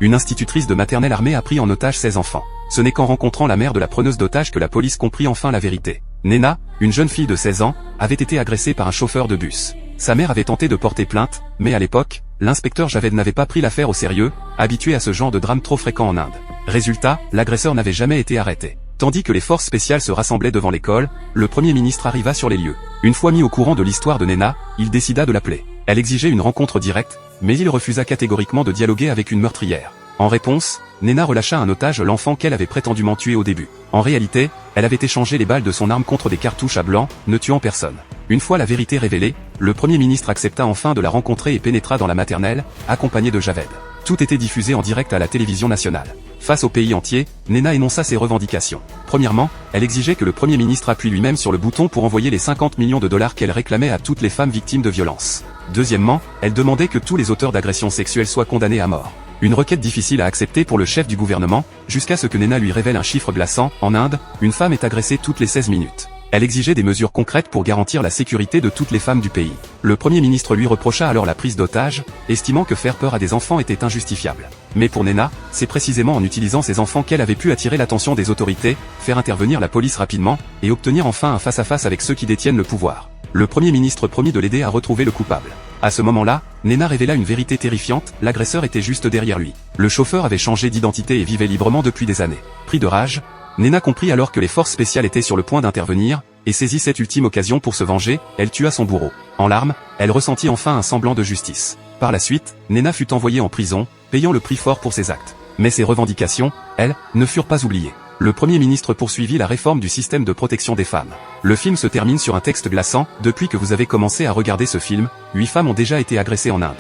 une institutrice de maternelle armée a pris en otage 16 enfants. Ce n'est qu'en rencontrant la mère de la preneuse d'otages que la police comprit enfin la vérité. Nena, une jeune fille de 16 ans, avait été agressée par un chauffeur de bus. Sa mère avait tenté de porter plainte, mais à l'époque, l'inspecteur Javed n'avait pas pris l'affaire au sérieux, habitué à ce genre de drame trop fréquent en Inde. Résultat, l'agresseur n'avait jamais été arrêté. Tandis que les forces spéciales se rassemblaient devant l'école, le Premier ministre arriva sur les lieux. Une fois mis au courant de l'histoire de Nena, il décida de l'appeler. Elle exigeait une rencontre directe, mais il refusa catégoriquement de dialoguer avec une meurtrière. En réponse, Nena relâcha un otage, l'enfant qu'elle avait prétendument tué au début. En réalité, elle avait échangé les balles de son arme contre des cartouches à blanc, ne tuant personne. Une fois la vérité révélée, le Premier ministre accepta enfin de la rencontrer et pénétra dans la maternelle, accompagné de Javed. Tout était diffusé en direct à la télévision nationale. Face au pays entier, Nena énonça ses revendications. Premièrement, elle exigeait que le Premier ministre appuie lui-même sur le bouton pour envoyer les 50 millions de dollars qu'elle réclamait à toutes les femmes victimes de violences. Deuxièmement, elle demandait que tous les auteurs d'agressions sexuelles soient condamnés à mort. Une requête difficile à accepter pour le chef du gouvernement, jusqu'à ce que Nena lui révèle un chiffre glaçant. En Inde, une femme est agressée toutes les 16 minutes. Elle exigeait des mesures concrètes pour garantir la sécurité de toutes les femmes du pays. Le Premier ministre lui reprocha alors la prise d'otage, estimant que faire peur à des enfants était injustifiable. Mais pour Nena, c'est précisément en utilisant ces enfants qu'elle avait pu attirer l'attention des autorités, faire intervenir la police rapidement, et obtenir enfin un face-à-face avec ceux qui détiennent le pouvoir. Le Premier ministre promit de l'aider à retrouver le coupable. À ce moment-là, Nena révéla une vérité terrifiante, l'agresseur était juste derrière lui. Le chauffeur avait changé d'identité et vivait librement depuis des années. Pris de rage, Nena comprit alors que les forces spéciales étaient sur le point d'intervenir, et saisit cette ultime occasion pour se venger, elle tua son bourreau. En larmes, elle ressentit enfin un semblant de justice. Par la suite, Nena fut envoyée en prison, payant le prix fort pour ses actes. Mais ses revendications, elles, ne furent pas oubliées. Le Premier ministre poursuivit la réforme du système de protection des femmes. Le film se termine sur un texte glaçant. Depuis que vous avez commencé à regarder ce film, 8 femmes ont déjà été agressées en Inde.